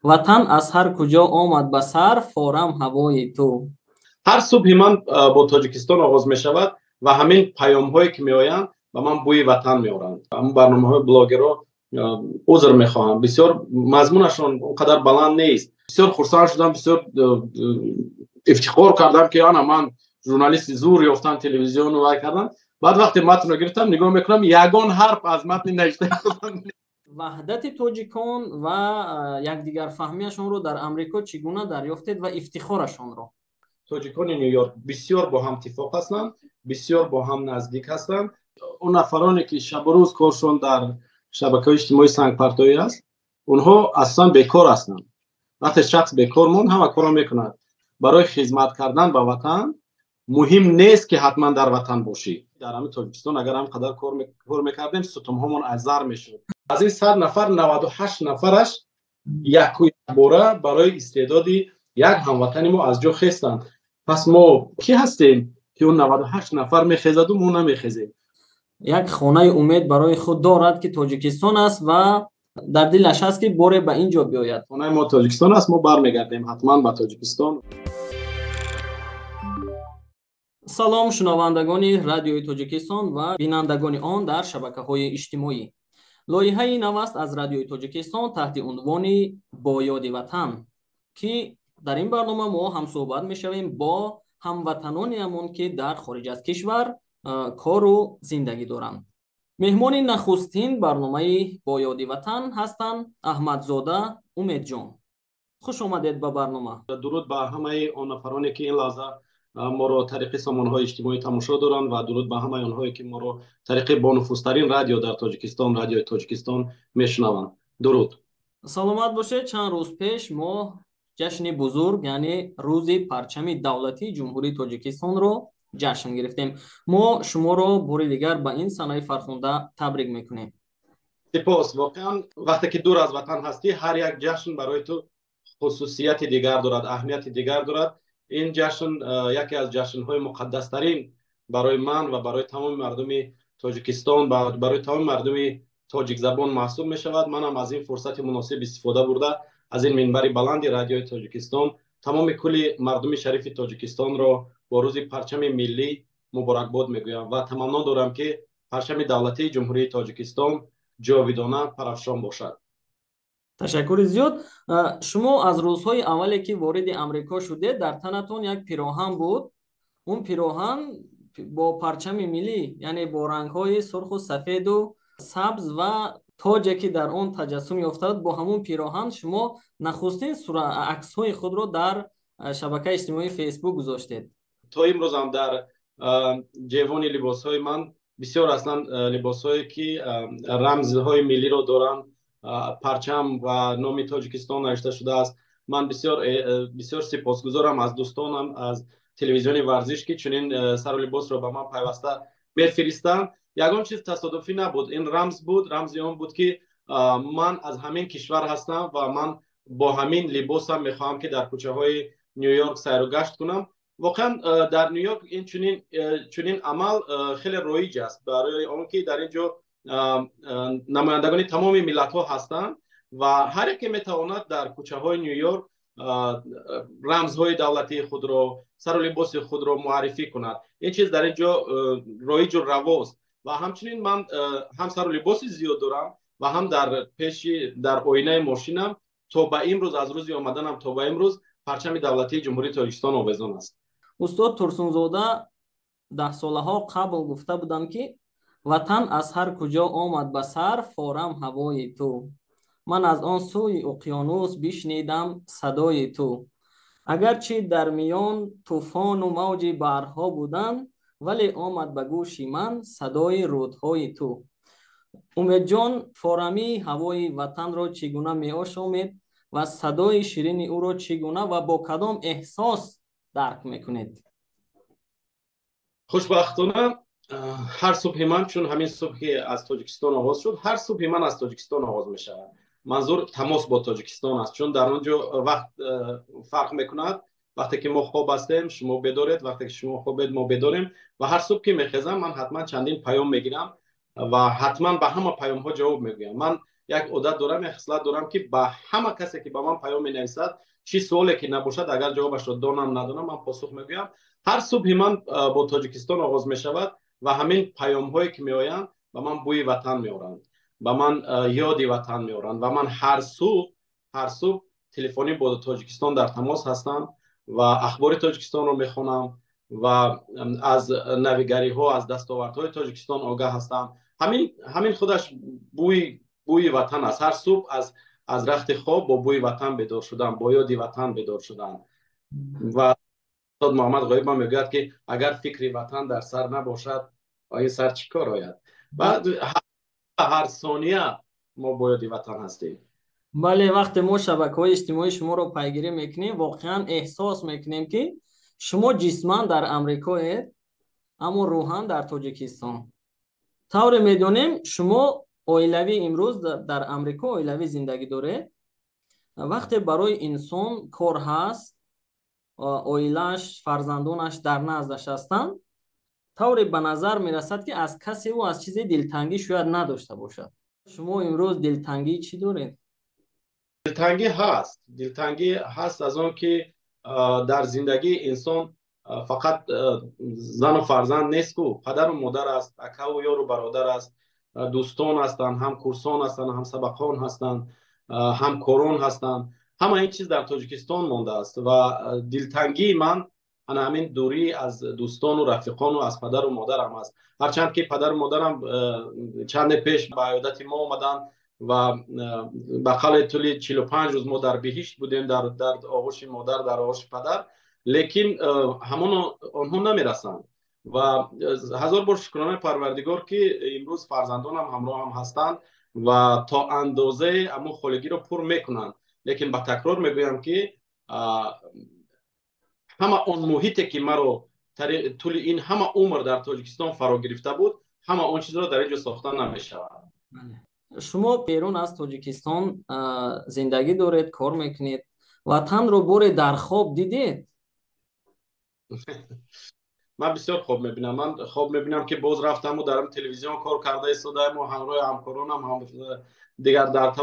ватан аз ҳар куҷо омад ба сар, форам ҳавои ту. ҳар субҳи ман бо Тоҷикистон оғоз мешавад ва ҳамин паёмҳое ки меоянд ба ман бӯи ватан меоранд. ҳамин барномаҳои блогерҳо узр мехоҳам, бисёр мазмунашон он қадар баланд нест. бисёр хурсанд шудам, бисёр ифтихор кардам ки ана ман журналисти зур ёфтам, телевизиону вай кардам. баъд вақте матнро гирифтам нигоҳ мекунам, ягон ҳарф аз матни навиштаи худам. ваҳдати тоҷикон ва якдигарфаҳмиашонро дар амрико чӣ гуна дарёфтед ва ифтихорашонро? тоҷикони Нью-Йорк бисёр бо ҳам иттифоқ ҳастанд, бисёр бо ҳам наздик ҳастанд. он нафароне ки шабу рӯз коршон дар шабакаҳои иҷтимоӣ сангпартоӣ аст, онҳо аслан бекор ҳастанд. вақте шахс бекор монд, ҳама корро мекунад. барои хизмат кардан ба ватан муҳим нест ки ҳатман дар ватан бошӣ. дар ҳамин Тоҷикистон агар ҳам қадар кор мекардем, сутумҳомон аз зар мешуд. аз ин 100 нафар 98 нафараш яку якбора барои истеъдоди як ҳамватани мо аз ҷо хестанд. пас мо кӣ ҳастем ки он 98 нафар мехезаду мо намехезем? як хонаи умед барои худ дорад ки Тоҷикистон аст ва дар дилаш аст ки боре ба ин ҷо биёяд. хонаи мо Тоҷикистон аст, мо бармегардем ҳатман ба Тоҷикистон. салом шунавандагони радиои Тоҷикистон ва бинандагони он дар шабакаҳои иҷтимоӣ. лоиҳаи нав аст аз радиои Тоҷикистон таҳти унвони бо ёди ватан, ки дар ин барнома мо ҳамсӯҳбат мешавем бо ҳамватанониамон ки дар хориҷ аз кишвар кору зиндагӣ доранд. меҳмони нахустин барномаи бо ёди ватан ҳастанд Аҳмадзода Умедҷон. хуш омадед ба барнома. дуруд ба ҳамаи он нафароне ки ин лаҳза моро тариқи сомонаҳои иҷтимоӣ тамошо доранд ва дуруд ба ҳамаи онҳое ки моро тариқи бонуфузтарин радио дар Тоҷикистон, радиои Тоҷикистон мешунаванд. дуруд. саломат бошед. чанд рӯз пеш мо ҷашни бузург, яъне рӯзи парчами давлатии ҷумҳурии Тоҷикистонро ҷашн гирифтем. мо шуморо бори дигар ба ин санаи фархунда табрик мекунем. сипос. воқеан вақте ки дур аз ватан ҳастӣ, ҳар як ҷашн барои ту хусусияти дигар дорад, аҳамияти дигар дорад. ин ҷашн яке аз ҷашнҳои муқаддастарин барои ман ва барои тамоми мардуми Тоҷикистон, барои тамоми мардуми тоҷикзабон маҳсуб мешавад. манам аз ин фурсати муносиб истифода бурда аз ин минбари баланди радиои Тоҷикистон тамоми кулли мардуми шарифи Тоҷикистонро бо рӯзи парчами миллӣ муборакбод мегӯям ва таманно дорам ки парчами давлатии ҷумҳурии Тоҷикистон ҷовидона парафшон бошад. ташаккури зиёд. шумо аз рӯзҳои аввале ки вориди амрико шудед, дар танатон як пироҳан буд. он пироҳан бо парчами миллӣ, яъне бо рангҳои сурху сафеду сабз ва тоҷе ки дар он таҷассум ёфта буд, бо ҳамон пироҳан шумо нахустин аксҳои худро дар шабакаи иҷтимоии фейсбук гузоштед. то имрӯзам дар ҷевони либосҳои ман бисёр аслан либосҳое ки рамзҳои миллиро доранд, парчам ва номи Тоҷикистон навишта шудааст. ман бисёр сипосгузорам аз дӯстонам аз телевизиони варзиш ки чунин сару либосро ба ман пайваста мефиристанд. ягон чиз тасодуфӣ набуд. ин рамз буд. рамзи он буд ки ман аз ҳамин кишвар ҳастам ва ман бо ҳамин либосам мехоҳам ки дар кӯчаҳои Нью-Йорк сайру гашт кунам. воқеан дар Нью-Йорк ин чунин амал хеле роиҷ аст, барои он ки дар ин ҷо намояндагони тамоми миллатҳо ҳастанд ва ҳар яке метавонад дар кӯчаҳои Нью-Йорк рамзҳои давлатии худро, сару либоси худро муаррифӣ кунад. ин чиз дар ин ҷо роиҷу равост ва ҳамчунин ман ҳам сару либоси зиёд дорам ва ҳам дар оинаи мошинам то ба имрӯз, аз рӯзи омаданам то ба имрӯз парчами давлатии ҷумҳурии Тоҷикистон овезон аст. устод Турсунзода 10 солаҳо қабл гуфта буданд ки ватан аз ҳар куҷо омад ба сар, форам ҳавои ту. ман аз он сӯи уқёнус бишнидам садои ту. агарчи дар миён тӯфону мавҷи баҳрҳо буданд, вале омад ба гӯши ман садои рӯдҳои ту. умедҷон форамии ҳавои ватанро чӣ гуна меошомед ва садои ширини ӯро чӣ гуна ва бо кадом эҳсос дарк мекунед? хушбахтона ҳар субҳи ман, чун ҳамин субҳи аз Тоҷикистон оғоз шуд, ҳар субҳи ман аз Тоҷикистон оғоз мешавад. манзур тамос бо Тоҷикистон аст, чун дар он ҷо вақт фарқ мекунад. вақте ки мо хоб ҳастем, шумо бедоред, вақте ки шумо хобед, мо бедорем ва ҳар субҳ ки мехезам, ман ҳатман чандин паём мегирам ва ҳатман ба ҳама паёмҳо ҷавоб мегӯям. ман یک عادت دارم، یک خصلت دارم که با همه کسی که با من پیام می‌نویسد، چی سوالی که نباشد اگر جوابش رو دانم ندانم من پاسخ میگویم. هر صبح من با تاجیکستان آغاز میشود و همین پیام هایی که میآیند به من بوی وطن میآورند، به من یاد وطن میآورند و من هر صبح تلفنی با تاجیکستان در تماس هستم و اخبار تاجیکستان رو میخونم و از نویگری ها، از دستاوردهای تاجیکستان آگاه هستم. همین خودش بوی وطن است. هر صبح از رخت خواب با بوی وطن بیدار شدم، با یاد وطن بیدار شدم. و استاد محمد غایب هم میگوید که اگر فکر وطن در سر نباشد این سر چی کار آید؟ بعد هر ثانیه ما با یاد وطن هستیم. بله، وقتی ما شبکه‌های اجتماعی شما رو پیگیری میکنیم واقعا احساس میکنیم که شما جسماً در امریکایید اما روحاً در تاجیکستان. طور میدونیم شما اویلوی امروز در امریکا اویلوی زندگی داره. وقتی برای انسان کار هست، اویلش فرزندانش در نزدش هستند، طور به نظر میرسد که از کسی و از چیزی دلتنگی شاید نداشته باشد. شما امروز دلتنگی چی دارید؟ دلتنگی هست از آن که در زندگی انسان فقط زن و فرزند نیست، کو پدر و مادر است، اکا و یار و برادر است، دوستان هستند، هم کورسان هستند، هم سبقان هستند، هم کورون هستند. همه این چیز در تاجیکستان مانده است و دلتنگی من همین دوری از دوستان و رفیقان و از پدر و مادرم است. هرچند که پدر و مادرم چند پیش به عیادت ما آمدن و بقال طول 45 روز ما در بهشت بودیم، در آغوش مادر، در آغوش پدر، لیکن همون آنها نمیرسند و هزار بار شکرانه پروردگار که امروز فرزندانم همراه هم هستند و تا اندازه امو خالگی رو پر میکنند. لیکن با تکرار میگویم که همه آن محیطی که مرا طول این همه عمر در تاجیکستان فرا گرفته بود، همه آن چیز را در اینجا ساختن نمیشود. شما بیرون از تاجیکستان زندگی دارید، کار میکنید، وطن رو بوری در خواب دیدید؟ من بسیار خوب میبینم. من خواب میبینم که باز رفتم و در تلویزیون کار کرده ایستادم و همراه همکارانم هم دیگر در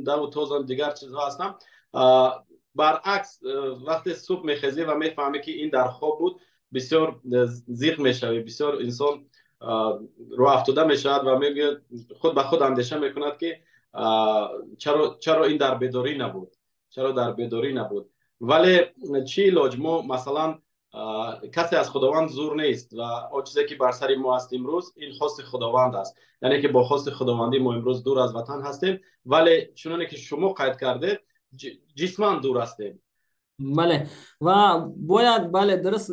دو تازم دیگر چیزها هستم. برعکس وقتی صبح میخیزی و میفهمی که این در خواب بود، بسیار زیق میشوی، بسیار انسان رو افتاده میشود و میگه خود به خود اندیشه میکند که چرا این در بیداری نبود، چرا در بیداری نبود. ولی چی علاج؟ ما مثلا کسی از خداوند زور نیست و آن چیزی که بر سر ما است امروز این خواست خداوند است، یعنی که با خواست خداوندی ما امروز دور از وطن هستیم، ولی چنانه که شما قید کردید جسماً دور هستیم. بله، و باید بله درست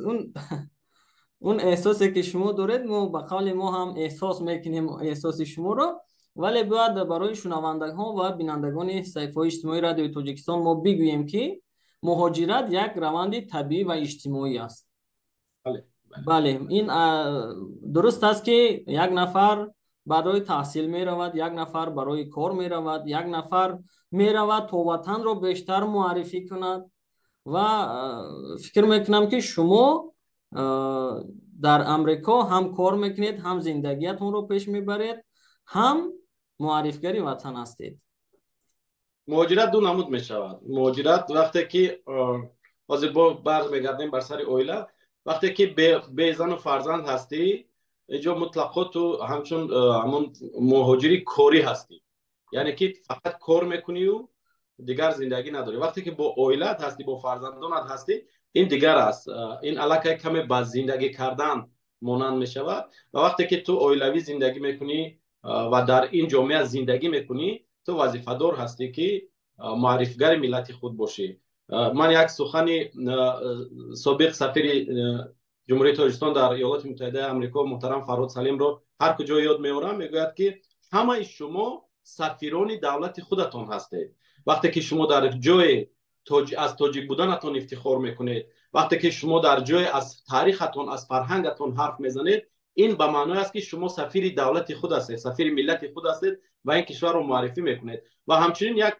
اون احساسی که شما دارید ما به قول ما هم احساس میکنیم احساس شما رو، ولی باید برای شنوندگان و بینندگان صفحات اجتماعی رادیو تاجیکستان ما بگوییم که مهاجرت یک روند طبیعی و اجتماعی است. بله این درست است که یک نفر برای تحصیل می رود، یک نفر برای کار می رود، یک نفر می رود تا وطن رو بیشتر معرفی کند و فکر میکنم که شما در امریکا هم کار میکنید، هم زندگیتون رو پیش میبرید، هم معرفگری وطن هستید. مهاجرت دو نمود میشود. مهاجرت وقتی که با برمیگردیم بر سر اویله، وقتی که به زن و فرزند هستی اینجا مطلقا تو همچون همون مهاجری کاری هستی، یعنی که فقط کار میکنی و دیگر زندگی نداری. وقتی که با اویلت هستی، با فرزندانت هستی، این دیگر است، این علاقه کمی با زندگی کردن مانند میشود. و وقتی که تو اویلوی زندگی میکنی و در این جامعه زندگی میکنی، تو وظیفه‌دار هستی که معرفگر ملت خود باشی. من یک سخن سابق سفیر جمهوری تاجیکستان در ایالات متحده آمریکا محترم فرهاد سلیم رو هر کجا یاد میارم، میگوید که همه شما سفیران دولت خودتان هستید. وقتی که شما در جای از تاجیک بودنتان افتخار میکنید، وقتی که شما در جای از تاریختان، از فرهنگتان حرف میزنید، این به معنای است که شما سفیر دولت خود هستید، سفیر ملت خود هستید و این کشور رو معرفی میکنید. و همچنین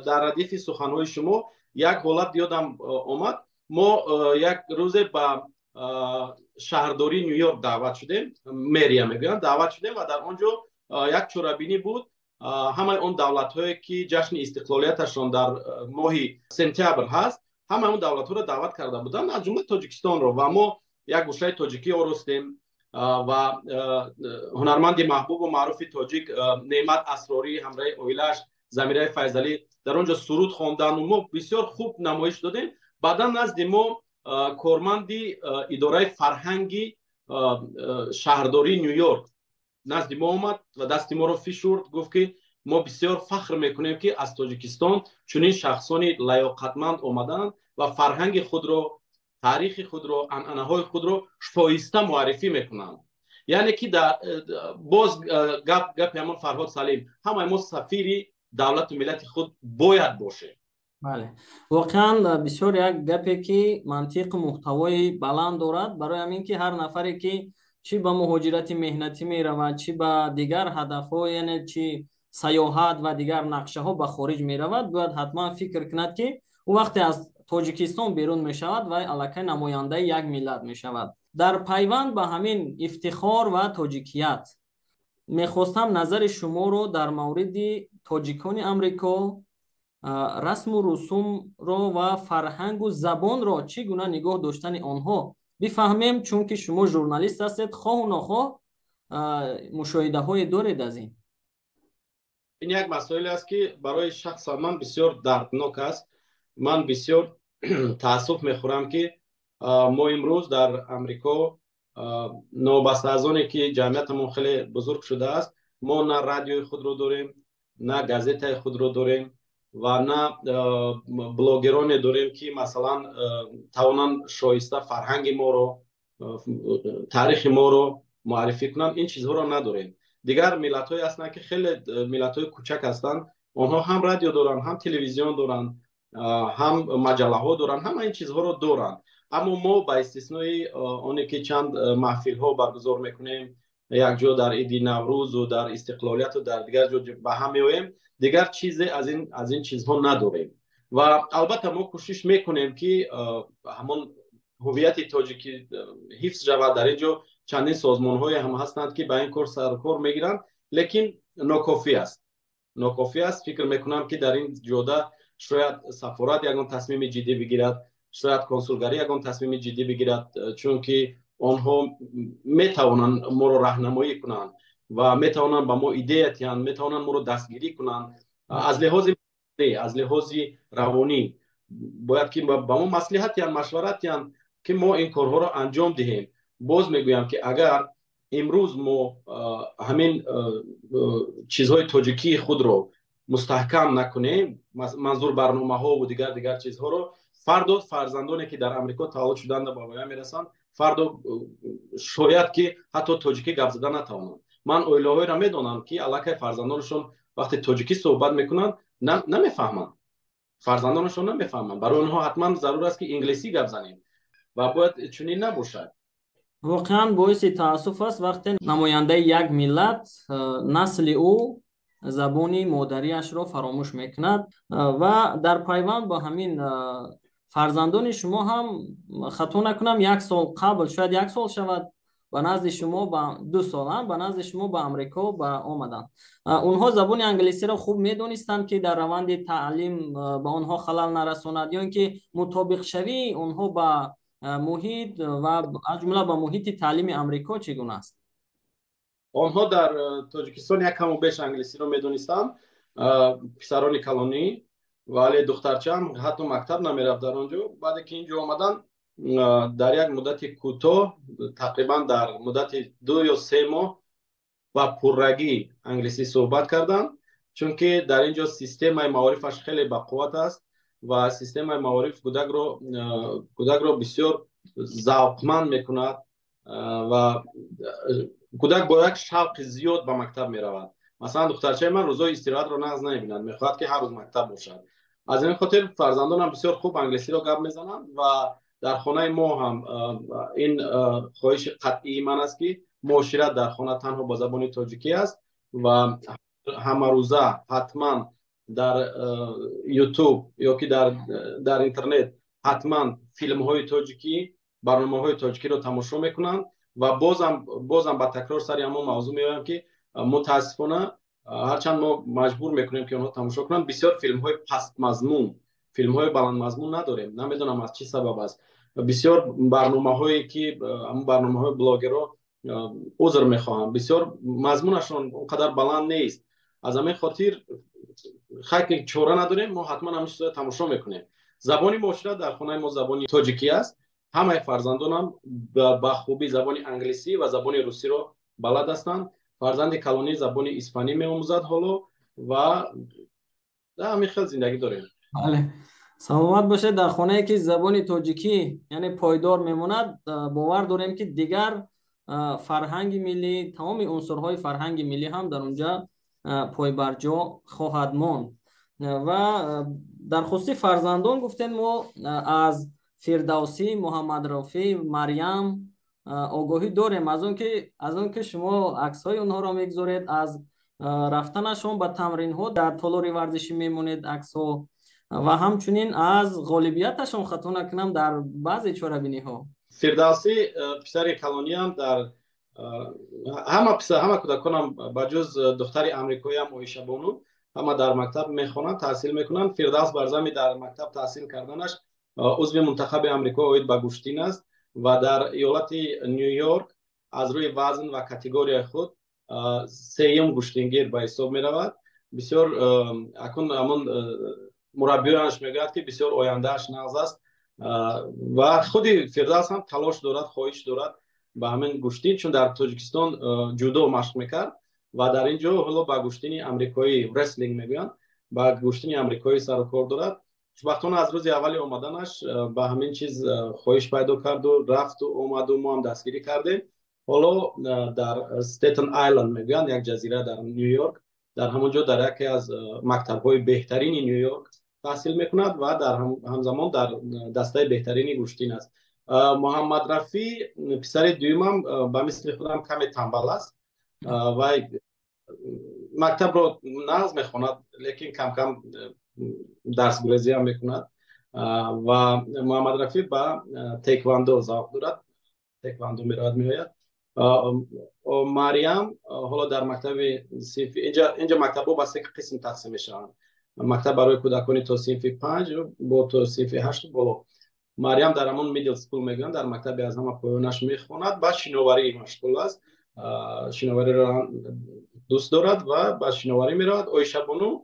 در ردیف سخنهای شما یک حالت یادم آمد. ما یک روز با شهرداری نیویورک دعوت شدیم، مریا میگن دعوت شدیم و در آنجا یک چورابینی بود ҳамаи он давлатҳое ки ҷашни истиқлолияташон дар моҳи сентябр ҳаст, ҳамаи он давлатҳоро даъват карда буданд, аз ҷумла тоҷикистонро. Ва мо як гӯшаи тоҷикӣ оростем ва ҳунарманди маҳбубу маъруфи тоҷик неъмат асрорӣ ҳамраҳи оилааш замираи файзалӣ дар он ҷо суруд хондан. Мо бисёр хуб намоиш додем. баъдан назди мо корманди идораи фарҳанги шаҳрдории Нью-Йорк назди мо омад ва дасти моро фишурд, гуфт ки мо бисёр фахр мекунем ки аз Тоҷикистон чунин шахсони лаёқатманд омаданд ва фарҳанги худро, таърихи худро, анъанаҳои худро шоиста муаррифӣ мекунанд. яъне ки боз гапи ҳамон Фарҳод Салим, ҳамаи мо сафири давлату миллати худ бояд бошем. бале, воқеан бисёр як гапе ки мантиқу муҳтавои баланд дорад, барои ҳамин ки ҳар нафаре ки чӣ ба муҳоҷирати меҳнатӣ меравад, чӣ ба дигар ҳадафҳо, яъне чӣ саёҳат ва дигар нақшаҳо ба хориҷ меравад, бояд ҳатман фикр кунад ки ӯ вақте аз Тоҷикистон берун мешавад, вай аллакай намояндаи як миллат мешавад. дар пайванд ба ҳамин ифтихор ва тоҷикият мехостам назари шуморо дар мавриди тоҷикони амрико, расму русумро ва фарҳангу забонро чӣ гуна нигоҳ доштани онҳо бифаҳмем, чунки шумо журналист ҳастед, хоҳу нохоҳ мушоҳидаҳое доред аз ин. ин як масоиле аст ки барои шахсан ман бисёр дарднок аст. ман бисёр таассуф мехӯрам ки мо имрӯз дар амрико нобаста аз оне ки ҷамъиятамон хеле бузург шудааст, мо на радиои худро дорем, на газетаи худро дорем ва на блогероне дорем ки масалан тавонанд шоиста фарҳанги моро, таърихи моро муаррифӣ кунанд. ин чизҳоро надорем. дигар миллатҳое ҳастанд ки хеле миллатҳои кӯчак ҳастанд, онҳо ҳам радио доранд, ҳам телевизион доранд, ҳам маҷаллаҳо доранд, ҳама ин чизҳоро доранд. аммо мо ба истиснои оне ки чанд маҳфилҳо баргузор мекунем, якҷо дар иди наврӯзу дар истиқлолияту дар дигар ҷо ба ҳам меоем, дигар чизе аз ин чизҳо надорем. ва албатта мо кӯшиш мекунем ки ҳамон ҳувияти тоҷикӣ ҳифз шавад. дар ин ҷо чандин созмонҳое ҳам ҳастанд ки ба ин кор сарукор мегиранд, лекин нокофӣ аст. нокофӣ аст. фикр мекунам ки дар ин ҷода шояд сафорат ягон тасмими ҷиддӣ бигирад, шояд консулгарӣ ягон тасмими ҷиддӣ бигирад, чунки онҳо метавонанд моро раҳнамоӣ кунанд ва метавонанд ба мо идея диҳанд, метавонанд моро дастгирӣ кунанд. аз лиҳози равонӣ бояд ки ба мо маслиҳат диҳанд, машварат диҳанд ки мо ин корҳоро анҷом диҳем. боз мегӯям ки агар имрӯз мо ҳамин чизҳои тоҷикии худро мустаҳкам накунем, манзур барномаҳову дигар чизҳоро, фардо фарзандоне ки дар амрико таваллуд шуданд ба воя мерасанд, фардо шояд ки ҳатто тоҷикӣ гап зада натавонанд. ман оилаҳоеро медонам ки аллакай фарзандонашон вақте тоҷикӣ суҳбат мекунанд намефаҳманд. фарзандонашон намефаҳманд. барои онҳо ҳатман зарур аст ки инглисӣ гап занем ва бояд чунин набошад. воқеан боиси таассуф аст вақте намояндаи як миллат насли ӯ забони модариашро фаромӯш мекунад. ва дар пайванд ба ҳамин фарзандони шумо ҳам хато накунам, як сол қабл, шояд як сол шавад, ба назди шумо ба 2 сол ба назди шумо ба амрико ба омаданд. онҳо забони англисиро хуб медонистанд ки дар раванди таълим ба онҳо халал нарасонад, ё ин ки мутобиқшавии онҳо ба муҳит ва аз ҷумла ба муҳити таълими амрико чӣ гуна аст? онҳо дар тоҷикистон як камо беш англисиро медонистанд, писарони калонӣ, вале духтарчаам ҳатто мактаб намерафт дар он ҷо. баъде ки ин ҷо омадан дар як муддати кӯтоҳ, тақрибан дар муддати 2 ё 3 моҳ ба пуррагӣ англисӣ суҳбат карданд, чунки дар ин ҷо системаи маорифаш хеле бақувват аст ва системаи маориф кӯдакро бисёр завқманд мекунад ва кӯдак бо як шавқи зиёд ба мактаб меравад. масалан духтарчаи ман рӯзҳои истироҳатро нағз намебинад, мехоҳад ки ҳар рӯз мактаб бошад. аз ин хотир фарзандонам бисёр хуб англисиро гап мезананд ва дар хонаи мо ҳам ин хоҳиши қатъии ман аст ки муошират дар хона танҳо ба забони тоҷикӣ аст ва ҳамарӯза ҳатман дар ютуб ё ки дар интернет ҳатман филмҳои тоҷикӣ, барномаҳои тоҷикиро тамошо мекунанд ва бозам ба такрор сари ҳамон мавзӯъ меоям ки мутаассифона هرچند ما مجبور میکنیم که اونها تماشا کنند، بسیار فیلم های پست مضمون، فیلم های بلند مضمون نداریم. نمیدونم از چی سبب است. بسیار برنامه هایی که همون برنامه های بلاگرها عذر میخواهم، بسیار مضمونشون اونقدر بلند نیست. از همین خاطر خیلی چوره نداریم، ما حتما همیشه تماشا میکنیم. زبانی معاشرت در خانه ما زبانی تاجیکی است. همه فرزندانم با خوبی زبان انگلیسی و زبان روسی رو بلد هستند. فرزند کلانی زبان اسپانی می‌آموزد حالا و در همین خیلی زندگی داریم. بله، سلامت باشه. در خانه ای که زبان تاجیکی یعنی پایدار میموند، باور داریم که دیگر فرهنگ ملی، تمام عنصرهای فرهنگ ملی هم در اونجا پایبرجا خواهد ماند. و در خصوص فرزندان گفتین، ما از فردوسی، محمد رفیع، مریم آگاهی داریم. از اون که شما عکس های اونها را میگذارید، از رفتنشون به تمرین ها در تالار ورزشی میمونید عکس ها، و همچنین از غالبیتشون خطا نکنم در بعضی چاره‌بینی ها. فردوسی پسر کلانی هم در همه کودکانم با جز دختر امریکایی هم عایشه بانو همه در مکتب میخوانند، تحصیل میکنند. فردوس برزمی در مکتب تحصیل کردنش عضو منتخب امریکا اوید به گشتین است و در ایالت نیویورک از روی وزن و کاتگوری خود سیوم گشتینگیر به حساب می رود. بسیار اکنون همون مربیانش میگوید که بسیار آیندهش نغز است و خود فردوس هم تلاش دارد، خواهش دارد به همین گشتین، چون در تاجیکستان جودو مشق میکرد و در اینجا حالا با گشتین امریکایی رسلینگ میگویند، با گشتین امریکایی سر و کار دارد. وقتان از روز اولی آمدنش به همین چیز خواهش پیدا کرد و رفت و اومد و ما هم دستگیری کردیم. حالا در استیتن آیلند میگویند، یک جزیره در نیویورک، در همونجا در یکی از مکتب‌های بهترین نیویورک تحصیل میکند و در همزمان در دسته بهترین گشتین است. محمد رفیع پسر دویمم به مثل خودم کمی تنبل است و مکتب رو نغز میخواند، لیکن کم کم درس گریزی هم میکند و محمد رفیع به تکواندو ذوق دارد، تکواندو میرود میآید. مریم حالا در مکتب صنف، اینجا مکتب ها به سه قسم تقسیم میشن، مکتب برای کودکانی تا صنف 5 با تا صنف 8 بالا. مریم در همون میدل سکول میگن، در مکتب از همه پایانش میخواند، بعد شناوری مشغول است، شناوری را دوست دارد و به شناوری میرود. عایشه بانو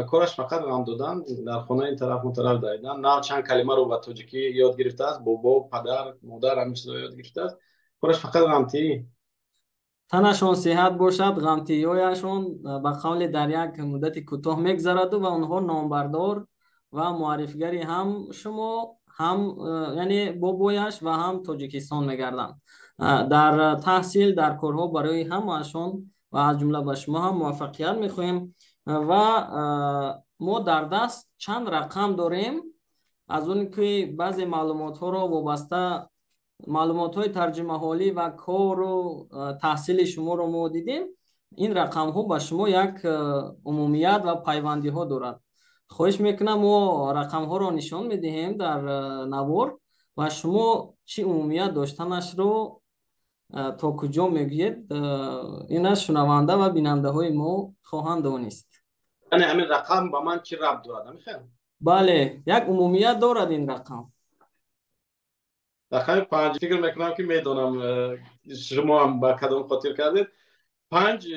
کارش فقط غم دادن، در خانه این طرف اون طرف دویدن، نه چند کلمه رو به تاجیکی یاد گرفته است، بابا، پدر، مادر همین چیزا یاد گرفته است، کارش فقط غمتی. تنشون صحت باشد، غمتیایشون به قول در یک مدت کوتاه میگذرد و اونها نامبردار و معرفیگری هم شما، هم یعنی بابایش و هم تاجیکستان میگردند. در تحصیل، در کارها برای همهشون و از جمله به شما هم موفقیت میخواهیم. و ما در دست چند رقم داریم، از اون که بعضی معلومات ها را وابسته معلومات های ترجمه حالی و کار و تحصیل شما رو ما دیدیم. این رقم ها به شما یک عمومیت و پیوندی ها دارد. خواهش میکنم ما رقم ها رو نشان میدهیم در نوار و شما چی عمومیت داشتنش رو تا کجا میگید، این شنونده و بیننده های ما خواهند دانست. یعنی همین رقم با من چی ربط دارد؟ میخوام. بله، یک عمومیت دارد این رقم. رقم 5 فکر میکنم که میدونم شما هم با کدام خاطر کردید. 5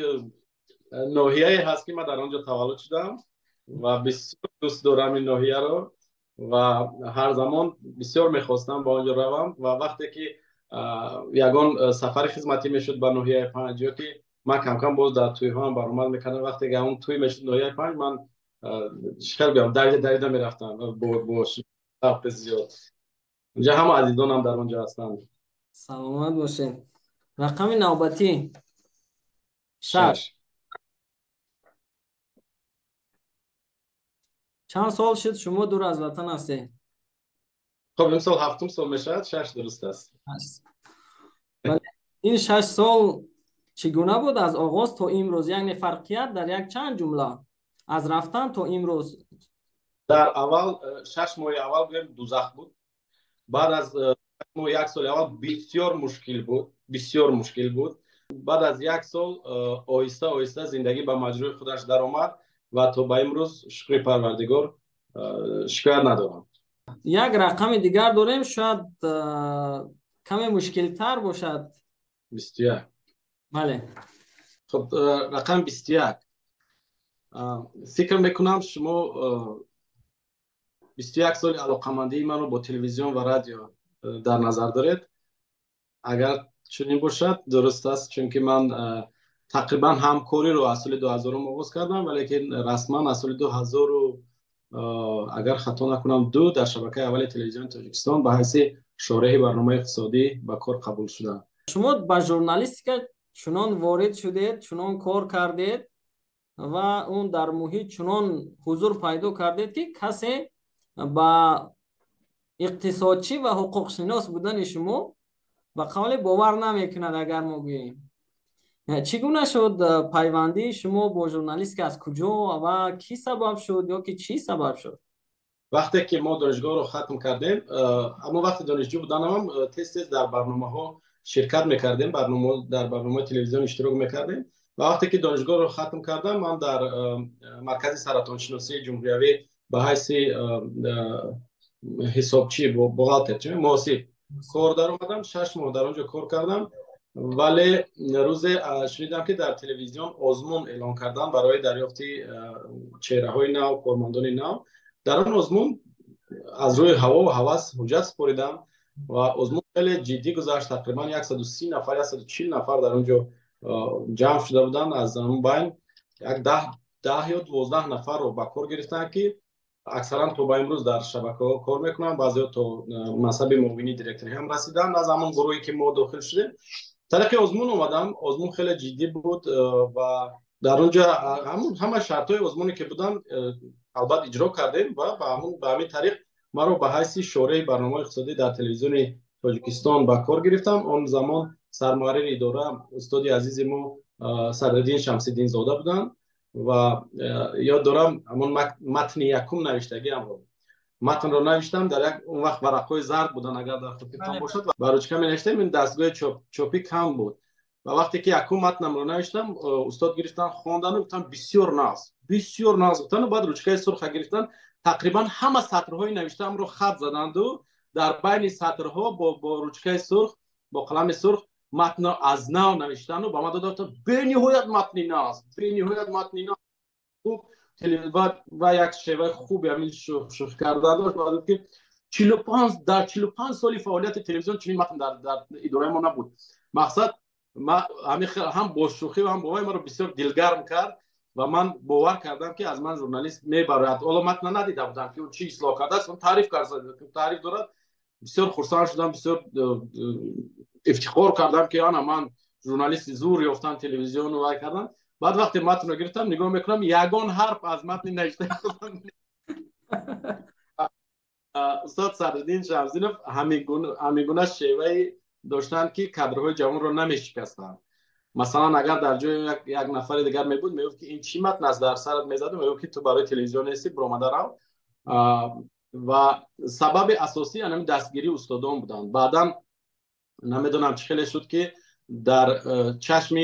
ناحیه هست که من در آنجا تولد شدم و بسیار دوست دارم این ناحیه رو و هر زمان بسیار میخواستم با آنجا روم و وقتی که یگان سفر خدمتی میشد به ناحیه 5 یا که من کم کم باز در توی ها هم برآمد میکنم، وقتی که اون توی میشد ناحیه 5 من خیلی بیام درجه میرفتم با شوق زیاد. اونجا هم عزیزان هم در اونجا هستن. سلامت باشین. رقم نوبتی 6. چند سال شد شما دور از وطن هستید؟ خب این سال 7 سال میشه. 6 درست است. بله. این 6 سال چگونه بود از آغاز تا امروز؟ یعنی فرقیت در یک چند جمله از رفتن تا امروز. در اول 6 ماه اول بگم دوزخ بود. بعد از 1 سال اول بسیار مشکل بود، بسیار مشکل بود. بعد از یک سال آهسته آهسته زندگی به مجروی خودش در آمد و تا به امروز شکر پروردگار شکایت ندارم. یک رقم دیگر داریم، شاید کمی مشکل تر باشد. 21. بله. خب رقم 21 فکر میکنم شما 21 سال علاقمندی من رو با تلویزیون و رادیو در نظر دارید. اگر چنین باشد درست است، چون که من تقریبا همکاری رو از سال 2000 آغاز کردم، ولی رسما از سال 2000 اگر خطا نکنم دو در شبکه اول تلویزیون تاجیکستان به حیث شارح برنامه اقتصادی به کار قبول شدم. شما به ژورنالیستیک چنان وارد شدید، چنان کار کردید و اون در محیط چنان حضور پیدا کردید که کسی با اقتصادچی و حقوق شناس بودن شما به قول باور نمیکند. اگر ما گوییم چگونه شد پیوندی شما با ژورنالیست، از کجا و کی سبب شد یا که چی سبب شد؟ وقتی که ما دانشگاه رو ختم کردیم، اما وقتی دانشجو بودنم هم تست در برنامه ها شرکت میکردیم، در برنامه تلویزیون اشتراک میکردیم. و وقتی که دانشگاه رو ختم کردم، من در مرکز سرطان شناسی جمهوری به حیث حسابچی بوغالتر محاسب کار در اومدم. 6 ماه در اونجا کار کردم. ولی روز شنیدم که در تلویزیون آزمون اعلان کردن برای دریافت چهره های نو، کارمندان نو. در اون آزمون از روی هوا و هوس حجت سپاریدم و آزمون خیلی جدی گذشت. تقریبا 130 نفر 140 نفر در اونجا جمع شده بودن. از اون بین یک 10 یا 12 نفر رو به کار گرفتن که اکثرا تو با امروز در شبکه ها کار میکنن، بعضی تو منصب معاونی دیرکتوری هم رسیدن. از همون گروهی که ما داخل شدیم طرق آزمون اومدم. آزمون خیلی جدی بود و در اونجا همه شرطهای آزمونی که بودن البته اجرا کردیم و به همین طریق ما رو به حیث شورای برنامه اقتصادی در تلویزیون تاجیکستان به کار گرفتم. اون زمان سرمقرر اداره استاد عزیز ما صدرالدین شمس‌الدین زاده بودن و یاد دارم همون متن یکم نوشتگی هم بود. متن رو نوشتم در یک اون وقت ورقای زرد بودن اگر در خطتان باشد و بروچکه می نوشتم. این دستگاه چاپی کم بود و وقتی که یکم متنم رو نوشتم استاد گرفتن خواندن و گفتن بسیار ناز گفتن و بعد روچکه سرخ گرفتن تقریبا همه سطرهای نوشتم رو خط زدند و در بین سطرها با روچکه سرخ با قلم سرخ متن از نو نوشتن و با ما دادن به نهایت متن ناز خوب تلویزیون و یک شیوه خوبی همین شوخ کردن داشت. بعد که 45 سالی فعالیت تلویزیون چنین متن در اداره ما نبود. مقصد ما هم با شوخی و هم با ما رو بسیار دلگرم کرد و من باور کردم که از من ژورنالیست میبرد. حالا متن ندیده بودم که اون چی اصلاح کرده است، اون تعریف دارد. بسیار خرسند شدم، بسیار افتخار کردم که انا من ژورنالیست زور یافتم تلویزیون رو کردم. بعد وقتی متن رو گرفتم نگاه میکنم یگان حرف از متن نوشته استاد صدرالدین شمس‌الدینов همین شیوه داشتن که کادرهای جوان رو نمیشکستن. مثلا اگر در جای یک نفر دیگر میبود میگفت که این چی متن از در سرت میزد، میگفت که تو برای تلویزیون هستی برآمده رو. و سبب اساسی همین دستگیری استادان بودن. بعدم نمیدونم چه خیلی شد که در چشم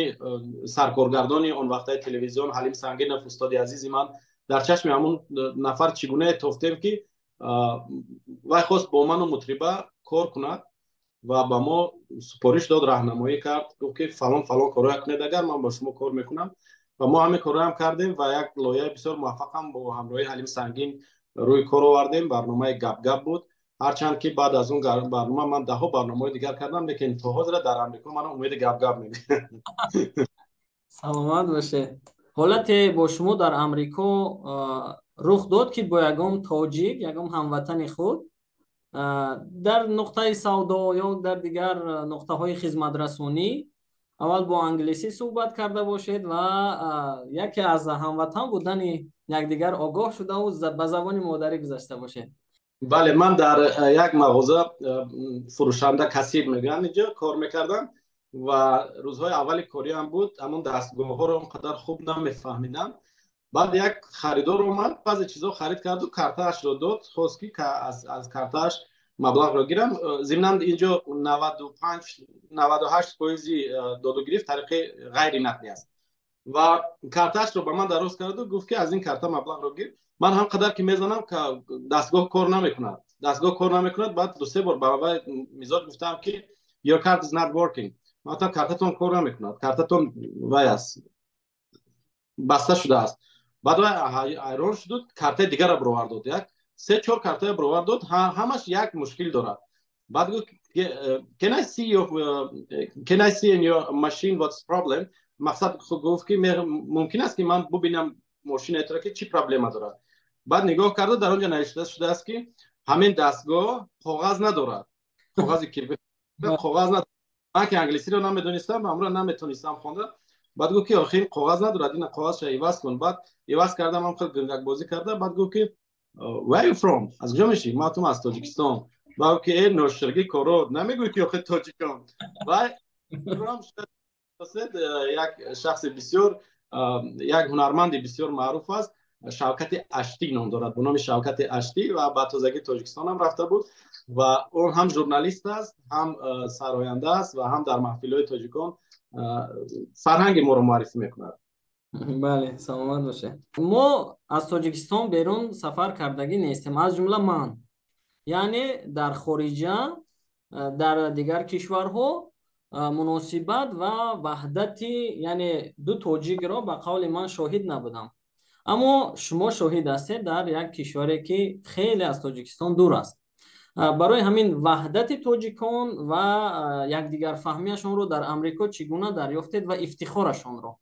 سرکارگردانی اون وقتای تلویزیون حلیم سنگینов استاد عزیزی من در چشم همون نفر چگونه توفتیم که وای خواست با من و مطربه کار کند و با ما سپارش داد، راهنمایی کرد، گفت که فلان کارو کنید اگر من با شما کار میکنم و ما همین کارو هم کردیم و یک لایه بسیار موفق هم با همراهی حلیم سنگین روی کار آوردیم. برنامه گپ بود. هرچند که بعد از اون برنامه من 10 برنامه دیگر کردم، لیکن تا حاضر در امریکا من امید گپ میده. سلامت باشه. حالت با شما در امریکا رخ داد که با یگام تاجیک، یگام هموطن خود در نقطه سودا یا در دیگر نقطه های خدمت رسانی اول با انگلیسی صحبت کرده باشید و یکی از هموطن بودن یکدیگر آگاه شده و به زبان مادری گذاشته باشید. بله، من در یک مغازه فروشنده کثیر میگن اینجا کار میکردم و روزهای اولی کاری هم بود. همون دستگاه ها رو اونقدر خوب نمیفهمیدم. بعد یک خریدار اومد بعضی چیزا خرید کرد و کارتش رو داد. خواست که از کارتش مبلغ رو گیرم. ضمن اینجا 98% داد و گرفت طریق غیر نقدی است و کارتش رو به من درست کرد و گفت که از این کارت مبلغ رو گیر. من هم قدر که میزنم که دستگاه کار نمیکند، بعد دو سه بار برای میزاد گفتم که your card is not working، مثلا کارتتون کار نمیکند، کارتتون وای است، بسته شده است. بعد ایران شد، کارت دیگر رو برآورد داد، یک سه چهار کارت برآورد داد، همش یک مشکل داره. بعد گفت can I see in your machine what's problem. مقصد گفت که ممکن است که من ببینم ماشین اترا که چی پرابلم داره. بعد نگاه کرده در اونجا نوشته شده است که همین دستگاه کاغذ ندارد، کاغذی که کاغذ ندارد. من که انگلیسی رو نمیدونستم، امروز نمیتونستم خوندم. بعد گفت که آخه کاغذ ندارد، این کاغذ شو عوض کن. بعد عوض کردم، هم خیلی گنگک بازی کرده. بعد گفت که where are you from، از کجا میشی؟ ما تو از تاجیکستان. بعد که نوشترگی کارو نمیگوی که آخه تاجیکم. و یک شخص بسیار یک هنرمند بسیار معروف است، شوکت اشتی نام دارد، به نام شوکت اشتی و با تازگی تاجیکستان هم رفته بود و اون هم ژورنالیست است، هم سراینده است و هم در محفل‌های تاجیکان فرهنگ ما رو معرفی میکند. بله، سلامت باشه. ما از تاجیکستان بیرون سفر کردگی نیستیم، از جمله من، یعنی در خارجه در دیگر کشورها مناسبت و وحدتی یعنی دو تاجیک را به قول من شاهد نبودم، اما شما شاهد هستید در یک کشوری که خیلی از تاجیکستان دور است. برای همین وحدت تاجیکان و یکدیگر فهمیشان رو در امریکا چگونه دریافتید و افتخارشان رو؟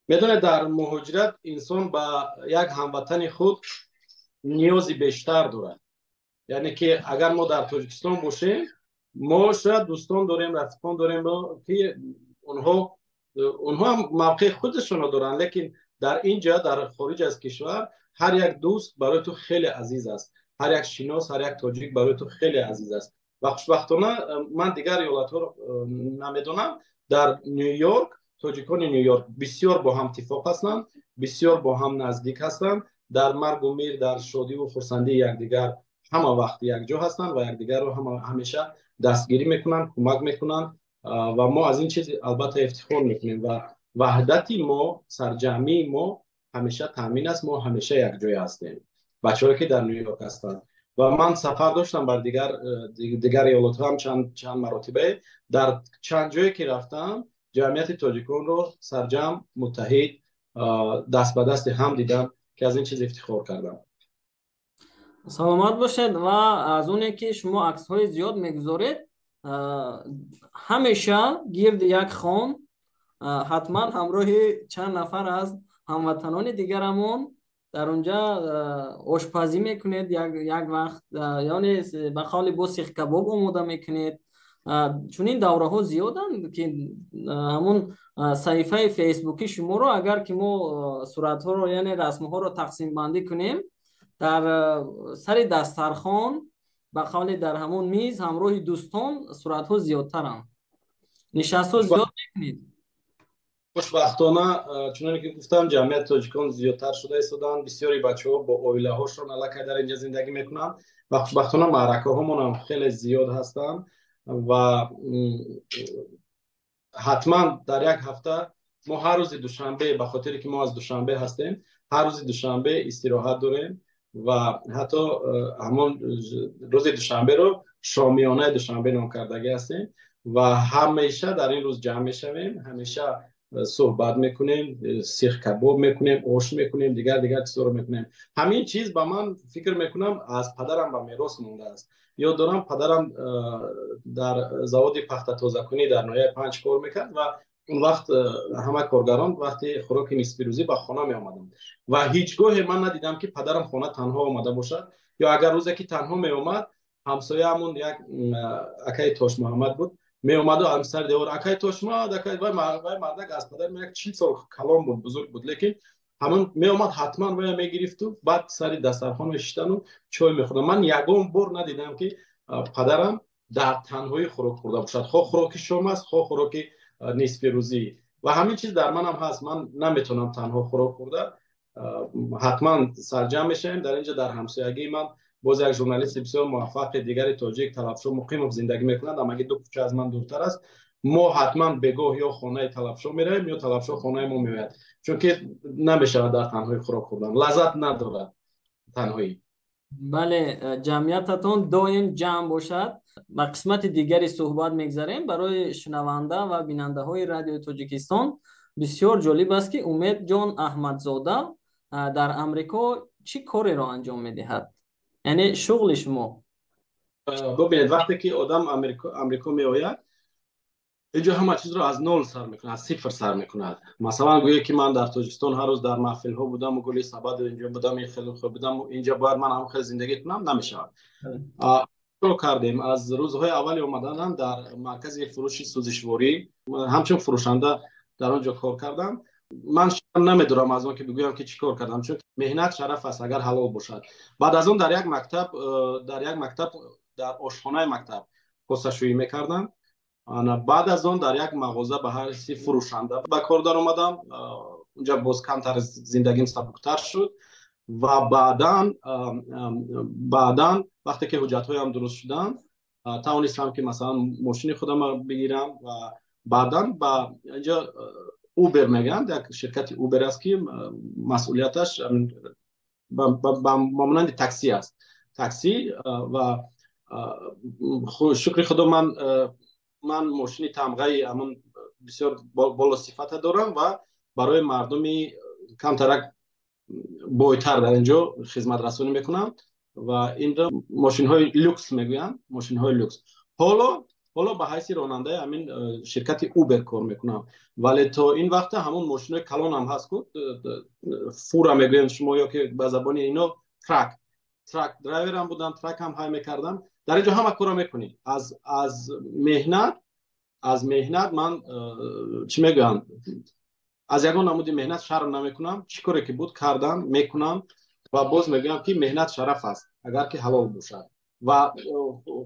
میدونه در مهاجرت انسان با یک هموطن خود نیازی بیشتر داره. یعنی که اگر ما در تاجیکستان باشیم، ما شاید دوستان داریم، رفیقان داریم که اونها هم موقع خودشون رو دارن، لیکن در اینجا در خارج از کشور هر یک دوست برای تو خیلی عزیز است، هر یک شناس، هر یک تاجیک برای تو خیلی عزیز است. و خوشبختانه من دیگر ایالت‌ها رو نمیدونم، در نیویورک تاجیکان نیویورک بسیار با هم اتفاق هستند، بسیار با هم نزدیک هستند، در مرگ و میر، در شادی و خرسندی یکدیگر همه وقت یک جا هستند و یکدیگر رو همیشه دستگیری میکنن، کمک میکنن و ما از این چیز البته افتخار میکنیم و وحدتی ما، سرجمعی ما همیشه تامین است. ما همیشه یک جای هستیم، بچه‌هایی که در نیویورک هستند. و من سفر داشتم بر دیگر ایالت هم چند مراتبه، در چند جایی که رفتم جمعیت تاجیکان رو سرجم، متحد، دست به دست هم دیدم که از این چیز افتخار کردم. سلامت باشید. و از اونه که شما عکس های زیاد میگذارید، همیشه گرد یک خان حتما همراه چند نفر از هموطنان دیگرمون در اونجا آشپزی میکنید، یک وقت یعنی به قول با سیخ کباب آماده میکنید. چون این دوره ها زیادن که همون صفحه فیسبوکی شما رو اگر که ما صورت ها رو یعنی رسم ها رو تقسیم بندی کنیم، در سر دسترخوان به قول در همون میز همراه دوستان صورت ها زیادترن، نشست ها زیاد میکنید. خوشبختانه چون که گفتم جمعیت تاجیکان زیادتر شده ایستادن، بسیاری بچه‌ها با اویله هاشون علاقه در اینجا زندگی میکنن و خوشبختانه معرکه هامون هم خیلی زیاد هستن و حتما در یک هفته ما هر روز دوشنبه، به خاطر که ما از دوشنبه هستیم، هر روز دوشنبه استراحت داریم و حتی همون روز دوشنبه رو شامیانه دوشنبه نام کردگی هستیم و همیشه در این روز جمع میشویم، همیشه صحبت میکنیم، سیخ کباب میکنیم، آش میکنیم، دیگر چیزا رو میکنیم. همین چیز با من فکر میکنم از پدرم به میراث مونده است. یاد دارم پدرم در زواد پخت تازه‌کنی در ناحیه 5 کار میکرد و اون وقت همه کارگران وقتی خوراک نصف روزی به خانه می آمدند و هیچگاه من ندیدم که پدرم خانه تنها آمده باشد، یا اگر روزی که تنها می آمد، همسایه‌مون یک اکای توش محمد بود، می اومد و همسر دیوار اکای توش محمد، اکای وای مردک از پدر می یک 40 سال کلام بود، بزرگ بود، لیکن همون می اومد حتما وای می گرفت و بعد سر دسترخوان میشتن و چای میخوردن. من یگام بار ندیدم که پدرم در تنهایی خوراک خورده باشد، خواه خوراک شام است، خواه خوراک نصف روزی. و همین چیز در منم هست، من نمیتونم تنها خوراک خورده، حتما سرجم میشم. در اینجا در همسایگی من باز یک ژورنالیست بسیار موفق دیگری تاجیک طلبشو مقیم زندگی میکنند، اما اگه دو کوچه از من دورتر است، ما حتما بگاه یا خانه طلبشو میریم یا طلبشو خانه ما میاد، چون که نمیشه در تنهایی خوراک خوردن، لذت نداره تنهایی. بله، جمعیتتون دویم جمع باشد. با قسمت دیگری صحبت میگذاریم. برای شنونده و بیننده های رادیو تاجیکستان بسیار جالب است که امید جان احمدزاده در امریکا چی کاری را انجام میدهد، یعنی شغل شما. ببینید وقتی که آدم امریکا می آید، اینجا همه چیز رو از نول سر میکنه، از صفر سر میکنه. مثلا گویی که من در تاجیکستان هر روز در محفل ها بودم و گلی سبد اینجا بودم، این خیلی خوب بودم، اینجا باید من هم خیلی زندگی کنم، نمیشه. شروع کردیم از روزهای اولی اومدن در مرکز فروش سوزشواری، همچون فروشنده در اونجا کار کردم. من شرم نمیدارم از اون که بگویم که چی کار کردم، چون مهنت شرف است اگر حلال باشد. بعد از اون در یک مکتب در آشخانه مکتب پستشویی میکردم. بعد از اون در یک مغازه به حیث فروشنده به کار در اومدم. اونجا باز کمتر زندگیم سبکتر شد و بعداً وقتی که حجت هایم درست شدن توانستم که مثلا ماشین خودم بگیرم و بعداً با اینجا اوبر میگن، یک شرکت اوبر است که مسئولیتش با مانند تاکسی است، تاکسی. و شکر خدا من ماشین تمغه همون بسیار بالا صفت دارم و برای مردمی کمترک بایتر در اینجا خدمت رسانی میکنم و این را ماشین های لوکس میگوین، ماشین های لوکس. حالا به حیث راننده همین شرکت اوبر کار میکنم، ولی تا این وقت همون ماشین های کلان هم هست که فورا میگوین شما، یا که به زبان اینا ترک درایور هم بودم، ترک هم های میکردم. در اینجا همه کارا میکنی. از مهنت من چی میگم، از یگان نمودی مهنت شرم نمیکنم، چی کاری که بود کردم میکنم و باز میگم که مهنت شرف است اگر که حلال باشد. و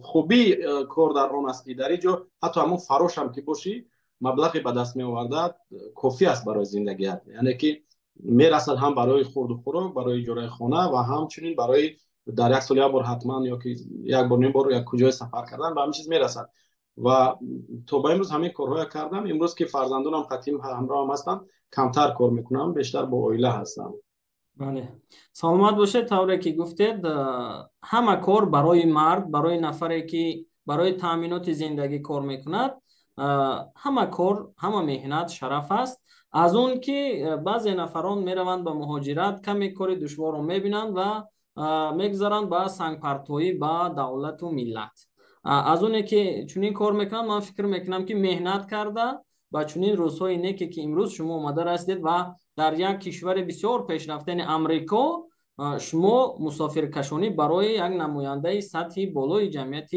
خوبی کار در آن است که در اینجا حتی همون فروش هم که باشی مبلغی به دست می آورد کافی است برای زندگیت، یعنی که میرسد هم برای خورد و خوراک، برای اجاره خانه و همچنین برای در یک سال یک بار حتما یا که یک بار نیم بار یک کجای سفر کردن و همین چیز میرسد. و تا به امروز همین کارها کردم. امروز که فرزندانم قطعیم همراه هم هستن، کمتر کار میکنم، بیشتر با عائله هستم. بله، سلامت باشه. طوری که گفتید همه کار برای مرد، برای نفری که برای تامینات زندگی کار میکند، همه کار، همه مهنت شرف است. از اون که بعضی نفران میروند به مهاجرت، کمی کار دشوار رو میبینند و میگذارند با سنگ پرتویی با دولت و ملت. از اون که چنین کار میکنند، من فکر میکنم که مهنت کرده با چنین روزهای نیکی که امروز شما اومده رسیدید و در یک کشور بسیار پیشرفته یعنی امریکا شما مسافر کشانی برای یک نماینده سطح بالای جمعیت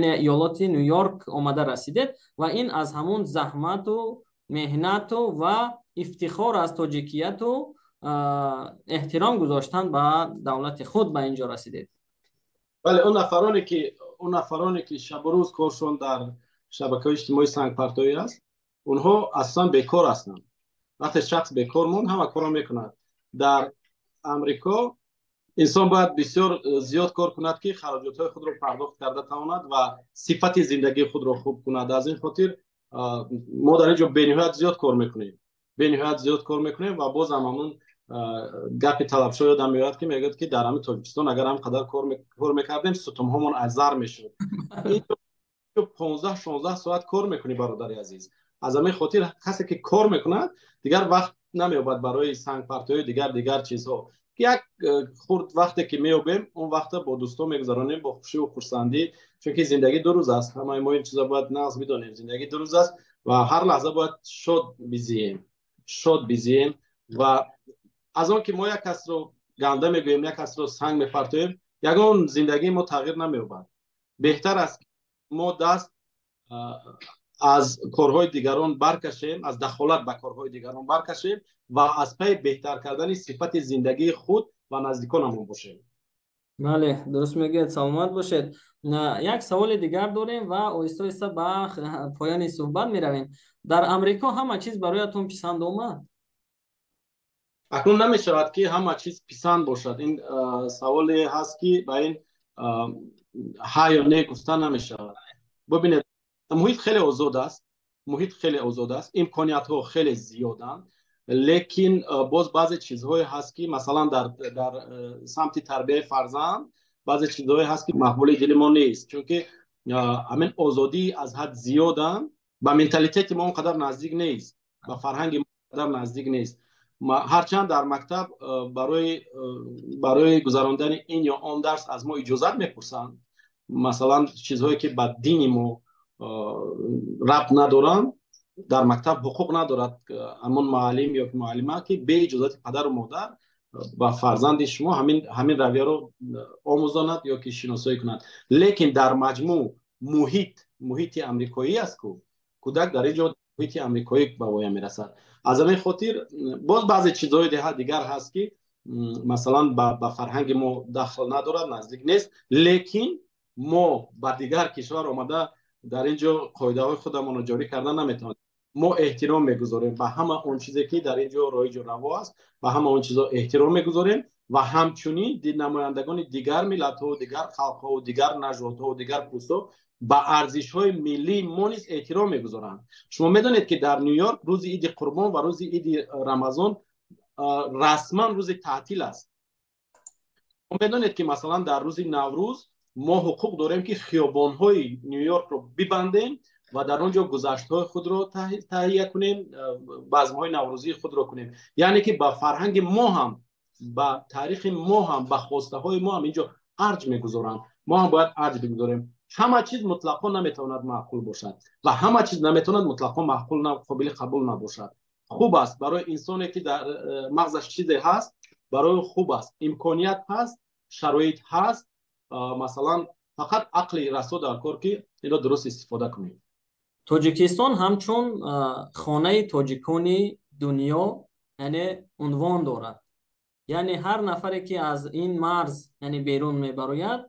ایالات نیویورک آمده رسیدید و این از همون زحمت و مهنت و افتخار از تاجیکیت و احترام گذاشتن به دولت خود به اینجا رسیدید. بله، اون نفرانی که شب و روز کارشون در شبکه‌های اجتماعی سنگ پرتویی است، اونها اصلا بیکار هستند. وقتی شخص بیکار موند همه کارا میکند. در امریکا انسان باید بسیار زیاد کار کند که خراجات خود را پرداخت کرده تواند و صفت زندگی خود را خوب کند. از این خاطر ما در اینجا بینهایت زیاد کار میکنیم و باز هم همون گپ طلبشو یادم میاد که میگه که در همین تاجیکستان اگر هم قدر کار میکردیم ستم همون ازر میشد. این 15-16 ساعت کار میکنی برادر عزیز. از همین خاطر کسی که کار میکنه دیگر وقت نمیابد برای سنگ پرتوی دیگر چیزها. یک خورد وقتی که میابیم اون وقت با دوستان میگذرانیم با خوشی و خرسندی، چون که زندگی دو روز است. همه ما این چیزا باید نقض بدونیم. زندگی دو روز است و هر لحظه باید شاد بزییم و از اون که ما یک کس رو گنده میگوییم، یک کس رو سنگ میپرتویم، یگان زندگی ما تغییر نمیابد. بهتر است ما دست از کارهای دیگران برکشیم، از دخالت به کارهای دیگران برکشیم و از پی بهتر کردن صفت زندگی خود و نزدیکانمون باشیم. بله، درست میگید. سلامت باشید. یک سوال دیگر داریم و آهسته آهسته به پایان صحبت میرویم. در امریکا همه چیز برایتون پسند اومد؟ اکنون نمی شود که همه چیز پسند باشد. این سوالی هست که با این ها یا نه گفتن نمی شود. ببینید محیط خیلی آزاد است، محیط خیلی آزاد است، امکانیت ها خیلی زیادن، لیکن باز بعضی چیزهای هست که مثلا در سمت تربیت فرزند بعضی چیزهای هست که مقبول دل ما نیست، چون که همین آزادی از حد زیادن، با منتالیته ما اونقدر نزدیک نیست، با فرهنگ ما اونقدر نزدیک نیست. هرچند در مکتب برای گذراندن این یا آن درس از ما اجازت میپرسند، مثلا چیزهایی که به دین ما ربط ندارن، در مکتب حقوق ندارد همون معلم یا معلمه که به اجازت پدر و مادر و فرزند شما همین رویه رو آموزاند یا که شناسایی کنند. لیکن در مجموع محیط امریکایی است که کودک در اینجا محیط امریکایی به وای میرسد. از همین خاطر باز بعضی چیزهای دیگر هست که مثلا به فرهنگ ما دخل ندارد، نزدیک نیست، لیکن ما با دیگر کشور آمده در اینجا قاعده های خودمان رو جاری کردن نمیتونیم. ما احترام میگذاریم به همه اون چیزی که در اینجا رایج و روا است، به همه اون چیزا احترام میگذاریم و همچنین نمایندگان دیگر ملت ها و دیگر خلق ها و دیگر نژاد ها و دیگر پوست ها به ارزش های ملی ما نیز احترام میگذارند. شما میدونید که در نیویورک روز عید قربان و روز عید رمضان رسما روز تعطیل است. شما میدونید که مثلا در روز نوروز ما حقوق داریم که خیابان‌های نیویورک رو ببندیم و در اونجا گذشت‌های خود رو تهیه کنیم، بزم‌های نوروزی خود رو کنیم. یعنی که با فرهنگ ما هم، با تاریخ ما هم، با خواسته‌های ما هم اینجا ارج می‌گذارن، ما هم باید ارج بگذاریم. همه چیز مطلقاً نمیتواند معقول باشد و همه چیز نمیتواند مطلقاً معقول قابل قبول نباشد. خوب است برای انسانی که در مغزش چیزی هست، برای خوب است، امکانیت هست، شرایط هست، مثلا فقط عقل رسو در کار که اینا درست استفاده کنیم. توجیکستان همچون خانه توجیکانی دنیا یعنی عنوان دارد. یعنی هر نفری که از این مرز یعنی بیرون میبراید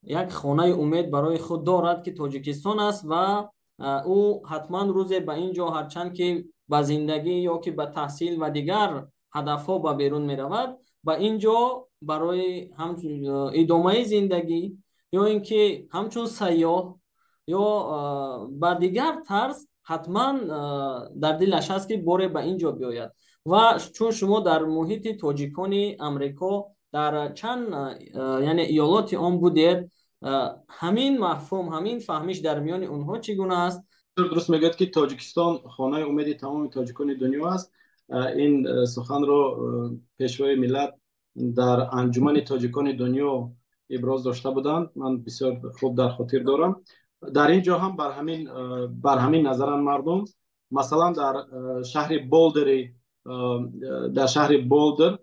یک خانه امید برای خود دارد که توجیکستان است و او حتما روزی به اینجا هرچند که به زندگی یا که به تحصیل و دیگر هدفها به بیرون میرود، به اینجا برای ادامه زندگی یا اینکه همچون سیاه یا با دیگر طرز حتما در دلش هست که باره به اینجا بیاید. و چون شما در محیط تاجیکان امریکا در چند یعنی ایالات آن بودید، همین مفهوم همین فهمیش در میان اونها چگونه است؟ درست میگید که تاجیکستان خانه امید تمام تاجیکان دنیا است. این سخن رو پیشوای ملت در انجمن تاجیکان دنیا ابراز داشته بودند. من بسیار خوب در خاطر دارم. در اینجا هم بر همین نظرن مردم. مثلا در شهر بولدر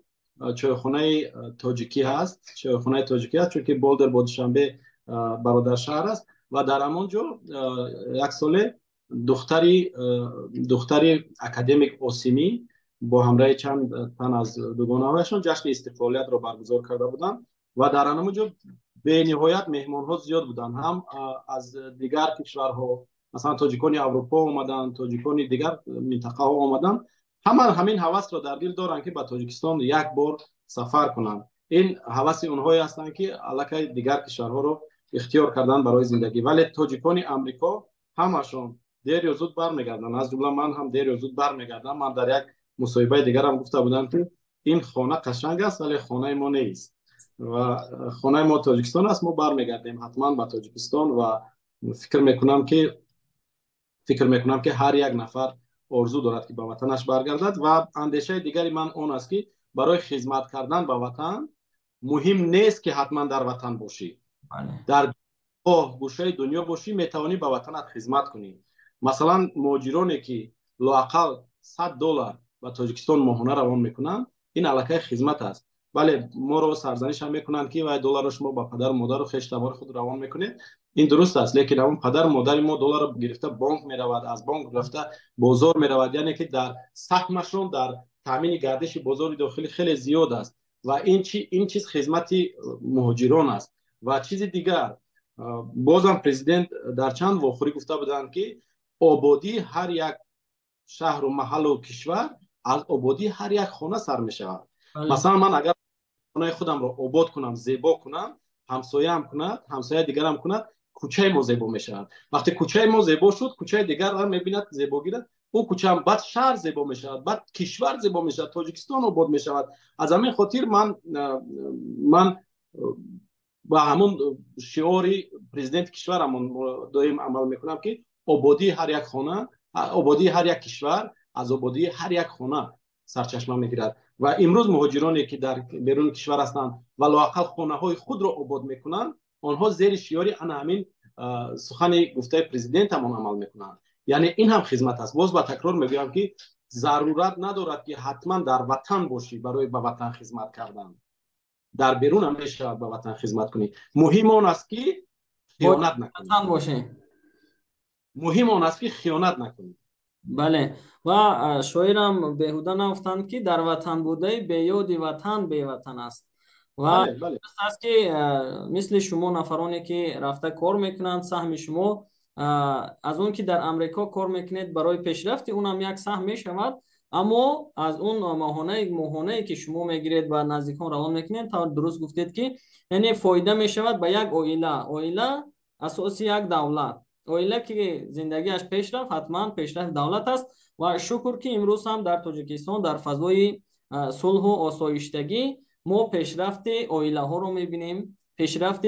چایخانه تاجیکی هست، چون که بولدر با دوشنبه برادر شهر است و در همونجا یک ساله دختری اکادمیک اوسیمی با همراه چند تن از دوگانه‌هایشان جشن استقلالیت را برگزار کرده بودند و در همونجا به نهایت مهمان ها زیاد بودند، هم از دیگر کشورها، مثلا تاجیکان اروپا اومدن، تاجیکان دیگر منطقه ها اومدن. همین هوس را در دل دارن که به تاجیکستان یک بار سفر کنند. این هوس اونهایی هستند که علاقه دیگر کشورها رو اختیار کردن برای زندگی. ولی تاجیکان امریکا همشون دیر یا زود برمیگردن، از جمله من هم دیر یا زود برمیگردم. من در یک مصاحبه دیگر هم گفته بودم که این خانه قشنگ است ولی خانه ما نیست و خانه ما تاجیکستان است. ما برمیگردیم حتما به تاجیکستان و فکر میکنم که هر یک نفر آرزو دارد که به وطنش برگردد. و اندیشه دیگری من اون است که برای خدمت کردن به وطن مهم نیست که حتما در وطن باشی، در گوشه دنیا باشی میتوانی به وطنت خدمت کنی. مثلا مهاجرانی که لااقل $100 به تاجیکستان ماهانه روان میکنن، این علاقه خدمت است. بله ما رو سرزنش هم میکنن که وای دلار شما با پدر و مادر و خشتبار خود روان میکنید، این درست است، لیکن اون پدر و مادر ما دلار رو گرفته بانک میرود، از بانک رفته بازار میرود، یعنی که در سهمشون در تامین گردش بازار داخلی خیلی زیاد است و این چیز خدمت مهاجران است. و چیز دیگر، بازم پرزیدنت در چند واخوری گفته بودند که آبادی هر یک شهر و محل و کشور از آبادی هر یک خانه سر می شود. بله. مثلا من اگر خانه خودم رو آباد کنم، زیبا کنم، همسایه هم کند، همسایه دیگر هم کند، کوچه ما زیبا می شود. وقتی کوچه ما زیبا شد، کوچه دیگر هم میبیند زیبا گیرد، او کوچه هم بعد شهر زیبا می شود، بعد کشور زیبا می شود، تاجیکستان آباد می شود. از همین خاطر من با همون شعاری پرزیدنت کشورمون دائم عمل میکنم که آبادی هر یک خانه، آبادی هر یک کشور از آبادی هر یک خانه سرچشمه میگیرد. و امروز مهاجرانی که در بیرون کشور هستند و لااقل خانه های خود را آباد میکنند، آنها زیر شعاری انا همین سخن گفته پرزیدنت هم عمل میکنند. یعنی این هم خدمت است. باز با تکرار میگویم که ضرورت ندارد که حتما در وطن باشی برای به وطن خدمت کردن. در بیرون هم میشه به وطن خدمت کنی. مهم آن است که خیانت نکنی. وطن باشه. مهم آن است که خیانت نکنی. بله. و شاعرم بهوده نگفتند که در وطن بوده به یاد وطن به وطن است. و بله بله. درست است که مثل شما نفرانی که رفته کار میکنند، سهم شما از اون که در امریکا کار میکنید برای پیشرفت اونم یک سهم میشود، اما از اون ماهانه که شما میگیرید و نزدیکان روان میکنید، تا درست گفتید که یعنی فایده میشود به یک عائله اساس یک دولت. اویلا که زندگیش پیش رفت، حتما پیشرفت دولت است. و شکر که امروز هم در تاجیکستان در فضای صلح و آسایشتگی ما پیشرفت اویلا ها رو میبینیم، پیشرفت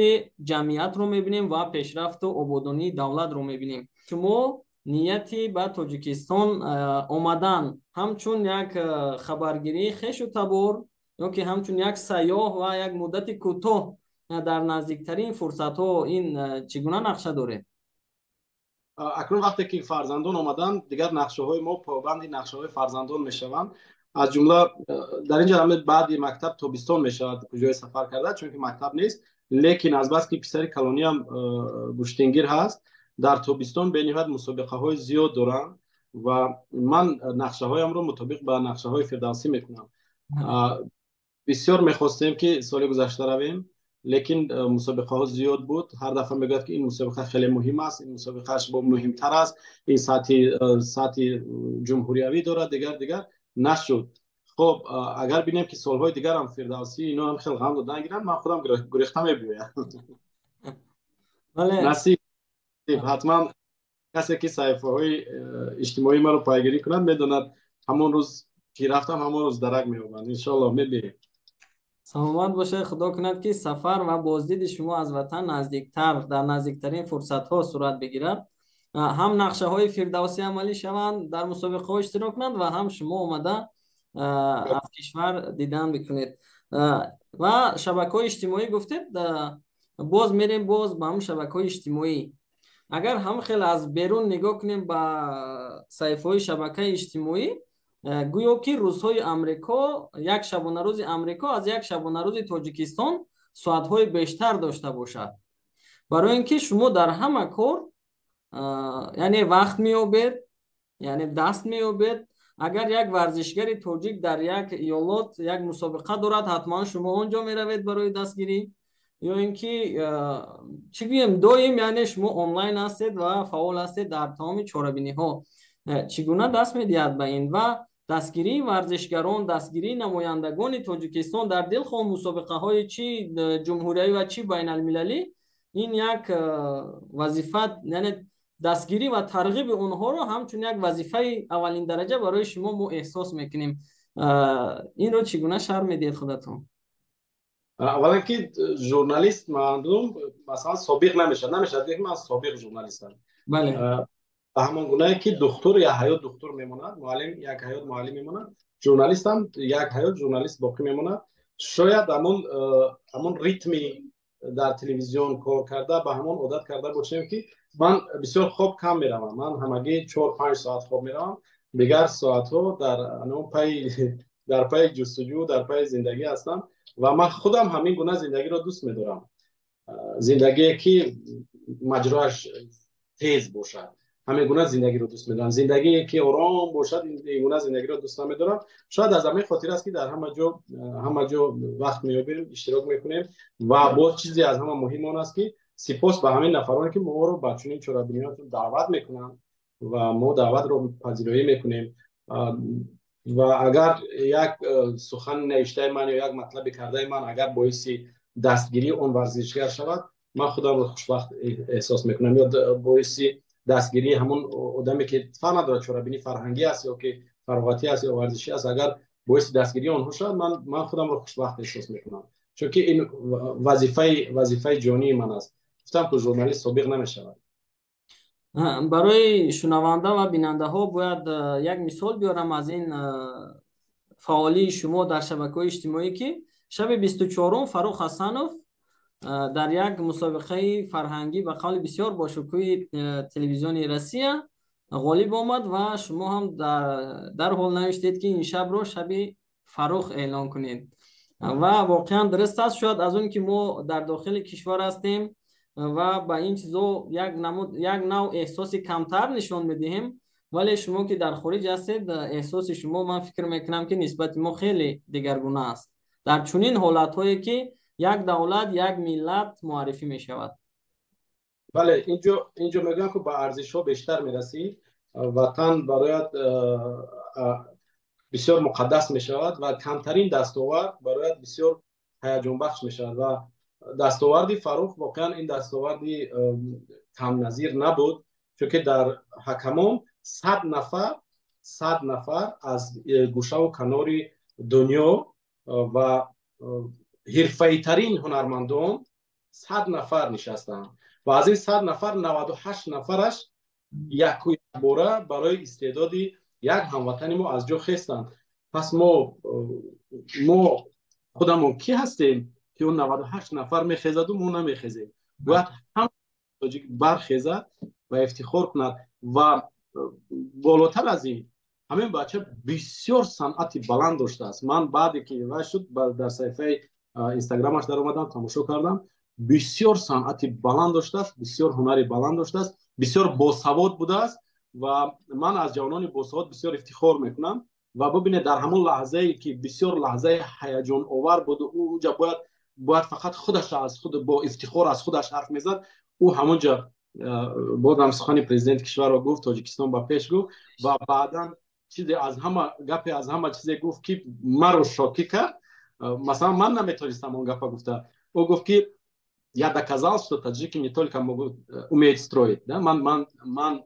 جمعیت رو میبینیم و پیشرفت و آبادانی دولت رو میبینیم. شما نیتی به تاجیکستان آمدن همچون یک خبرگیری خیش و تبار، یا که همچون یک سیاه و یک مدت کوتاه در نزدیکترین فرصت ها، این چگونه نقشه داره؟ اکنون وقتی که فرزندان آمدن، دیگر نقشه های ما پابند نقشه های فرزندان میشوند. از جمله در اینجا هم بعد مکتب تابستان میشود کجای سفر کرده، چون که مکتب نیست. لیکن از بس که پسر کلونی هم گشتنگیر هست، در تابستان به نهایت مسابقه های زیاد دارن و من نقشه هایم رو مطابق به نقشه های فردوسی میکنم. بسیار میخواستیم که سال گذشته رویم، لیکن مسابقه ها زیاد بود. هر دفعه میگوید که این مسابقه خیلی مهم است، این مسابقه با مهمتر است، این سطح جمهوریوی داره، دیگر نشد. خب اگر ببینیم که سالهای دیگر هم فردوسی اینا هم خیلی غم دادن گیرن، من خودم گریختم میبویم. بله. نصیب حتما کسی که صحیفه های اجتماعی ما رو پیگیری کند میداند همون روز که رفتم همون روز درک میابند. انشالله میبینیم. سلامت باشه. خدا کند که سفر و بازدید شما از وطن نزدیکتر در نزدیکترین فرصت ها صورت بگیرد، هم نقشه های فردوسی عملی شوند، در مسابقه ها اشتراک کنند و هم شما اومده از کشور دیدن بکنید. و شبکه های اجتماعی گفتید، باز میریم باز به هم شبکه های اجتماعی. اگر هم خیلی از بیرون نگاه کنیم به صفحه های شبکه اجتماعی، گویا که روزهای امریکا، یک شبانه روز امریکا از یک شبانه روز تاجیکستان ساعتهای بیشتر داشته باشد، برای اینکه شما در همه کار یعنی وقت میابید، یعنی دست میابید. اگر یک ورزشگر تاجیک در یک ایالت یک مسابقه دارد، حتما شما اونجا میروید برای دستگیری، یا اینکه چی بگیم دویم، یعنی شما آنلاین هستید و فعال هستید در تمام چاره‌بینی ها. چگونه دست میدهد به این؟ و دستگیری ورزشگران، دستگیری نمایندگان تاجیکستان در دلخواه مسابقه های چی جمهوری و چی بین المللی، این یک وظیفه، یعنی دستگیری و ترغیب اونها رو همچون یک وظیفه اولین درجه برای شما ما احساس میکنیم. این رو چگونه شرح میدید خودتون؟ اولا که ژورنالیست مردم مثلا سابق نمیشه دیگه. من سابق ژورنالیستم. بله. به همون گونه که دکتر یا حیات دکتر میموند، معلم یک حیات معلم میموند، ژورنالیست هم یک حیات ژورنالیست باقی میموند. شاید همون ریتمی در تلویزیون کار کرده به همون عادت کرده باشیم که من بسیار خوب کم میروم. من همگی 4-5 ساعت خواب میروم، دیگر ساعت ها در پای جستجو، در پای زندگی هستم. و من خودم همین گونه زندگی را دوست می‌دارم. زندگی که مجراش تیز باشد، همین گونه زندگی رو دوست می‌دارم. زندگی که آرام باشد، این گونه زندگی رو دوست می‌دارم. شاید از همین خاطر است که در همه جا وقت می‌یابیم، اشتراک می‌کنیم. و باز چیزی از همه مهم آن است که سپاس به همین نفرانی که ما رو به چنین چاره‌بینی‌ها دعوت می‌کنن و ما دعوت رو پذیرایی می‌کنیم. و اگر یک سخن نوشته من یا یک مطلب کرده من اگر باعث دستگیری اون ورزشگر شود، من خودم رو خوشبخت احساس میکنم، یا باعث دستگیری همون آدمی که فرق نداره چرا فرهنگی است یا که فراغتی است یا ورزشی است، اگر باعث دستگیری اونها شد، من خودم رو خوشبخت احساس میکنم، چون که این وظیفه جانی من است. گفتم که ژورنالیست سابق نمیشود. برای شنونده و بیننده ها باید یک مثال بیارم از این فعالی شما در شبکه‌های اجتماعی که شب 24 فاروق حسنов در یک مسابقه فرهنگی به قول بسیار باشکوه تلویزیون روسیه غالب آمد و شما هم در حال نوشتید که این شب رو شب فروخ اعلان کنید و واقعا درست است. شاید از اون که ما در داخل کشور هستیم و با این چیزو یک نوع احساس کمتر نشان میدهیم، ولی شما که در خارج هستید احساس شما من فکر میکنم که نسبت ما خیلی دیگرگونه است در چنین حالت هایی که یک دولت یک ملت معرفی می شود. بله، اینجا میگم که با ارزش ها بیشتر میرسی، وطن برایت بسیار مقدس می شود و کمترین دستاورد برایت بسیار هیجان بخش می شود و دستاوردی فروخ واقعا این دستاوردی کم نظیر نبود، چون که در حکمان 100 نفر از گوشه و کنار دنیا و حرفه‌ای ترین هنرمندان 100 نفر نشستند و از این 100 نفر 98 نفرش یک باره برای استعدادی یک هموطن ما از جا خستند. پس ما خودمون کی هستیم که اون 98 نفر میخیزد و ما نمیخیزیم؟ باید هم تاجیک برخیزد و افتخار کند و بالاتر از این همین بچه بسیار صنعت بلند داشته است. من بعدی که وای شد در صفحه اینستاگرامش در اومدم تماشا کردم، بسیار صنعت بلند داشته است، بسیار هنری بلند داشته است، بسیار باسواد بوده است و من از جوانان باسواد بسیار افتخار میکنم و ببینید در همون لحظه ای که بسیار لحظه هیجان آور بود او باید فقط خودش از خود با افتخار از خودش حرف میزد، او همونجا بودم سخن پرزیدنت کشور رو گفت، تاجیکستان با پیش گفت و بعدا چیزی از همه چیزی گفت که مرا شوکه کرد. مثلا من نمیتونستم اون گپا گفته. او گفت که я доказал, что таджики не только могут уметь строить. Да? من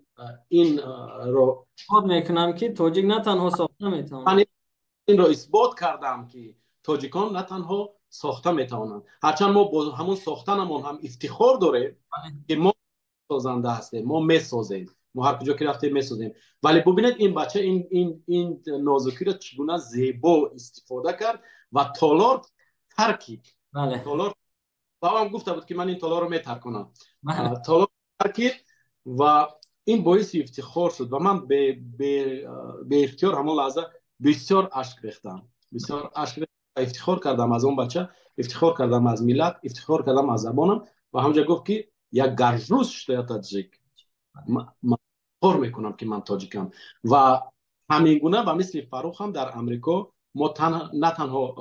این رو میکنم که تاجیک نه تنها ساخته میتونه. من این رو اثبات کردم که تاجیکان نه تنها ساخته میتونن، هرچند ما با همون ساختنمون هم افتخار داریم که ما سازنده هستیم، ما میسازیم، ما هر کجا که رفتیم میسازیم. ولی ببینید این بچه این نازکی رو چگونه زیبا استفاده کرد و تالار ترکید. بله. تالار بابام گفته بود که من این تالار رو میترکنم. تالار ترکید و این باعث افتخار شد و من به اختیار همون لحظه بسیار اشک ریختم، افتخار کردم از اون بچه، افتخار کردم از ملت، افتخار کردم از زبانم و همونجا گفت که یک گرجروز شده تاجیک، من فخر میکنم که من تاجیکم. و همین گونه و مثل فروخ هم در امریکا ما نه تنها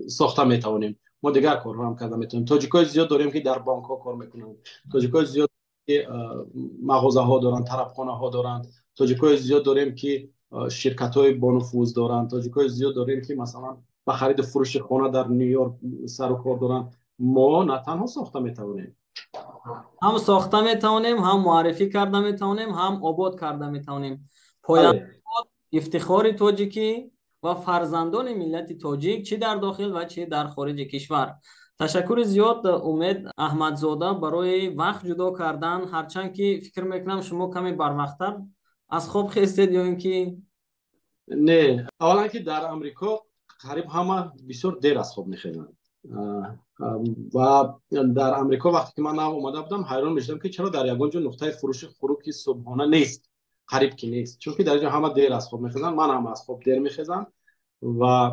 ساخته میتوانیم، ما دیگر کارها هم کرده میتونیم. تاجیکای زیاد داریم که در بانک ها کار میکنن، تاجیکای زیاد که مغازه ها دارن، طرفخانه ها دارن، تاجیکای زیاد داریم که شرکت های با نفوذ دارن، تاجیکای زیاد داریم که مثلا به خرید فروش خانه در نیویورک سر و کار دارن. ما نه تنها ساخته میتوانیم، هم ساخته میتونیم، هم معرفی کرده میتونیم، هم آباد کرده میتونیم. پایان افتخار تاجیکی و فرزندان ملت تاجیک چه در داخل و چه در خارج کشور. تشکر زیاد امید احمدزاده برای وقت جدا کردن، هرچند که فکر میکنم شما کمی بروقتر از خواب خستید یا اینکه نه؟ اولا که در امریکا قریب همه بسیار دیر از خواب میخوابند و در امریکا وقتی که من اومده بودم حیران میشدم که چرا در یگانجا نقطه فروش خوراک صبحانه نیست، قریب که نیست، چون که در اینجا همه دیر از خواب میخوابند، من هم از خواب دیر میخوابم و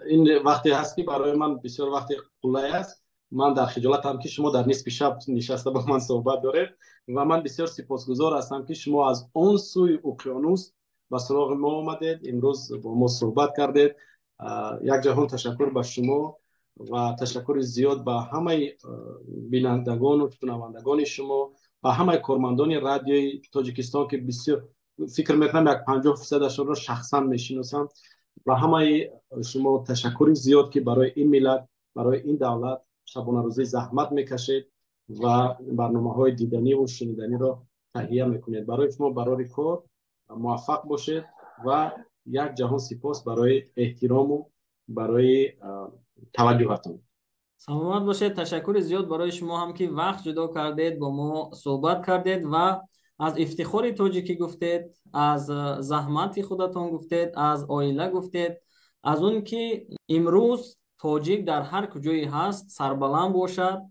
این وقتی هست که برای من بسیار وقتی قله است. من در خجالتم که شما در نصف شب نشسته با من صحبت دارید و من بسیار سپاسگزار هستم که شما از اون سوی اقیانوس به سراغ ما آمدید، امروز با ما صحبت کردید. یک جهان تشکر به شما و تشکر زیاد به همه بینندگان و شنوندگان شما و همه کارمندان رادیوی تاجیکستان که بسیار فکر میکنم یک 50% را شخصا میشناسم و همه شما تشکر زیاد که برای این ملت، برای این دولت شبانه روزی زحمت میکشید و برنامه های دیدنی و شنیدنی را تهیه میکنید. برای شما برای کار موفق باشید و یک جهان سپاس برای احترام و برای توجهتون. سلامت باشید. تشکر زیاد برای شما هم که وقت جدا کردید، با ما صحبت کردید و از افتخار تاجیکی گفتید، از زحمت خودتون گفتید، از عائله گفتید، از اون که امروز تاجیک در هر کجایی هست سربلند باشد،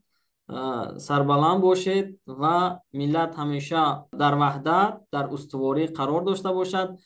سربلند باشید و ملت همیشه در وحدت، در استواری قرار داشته باشد.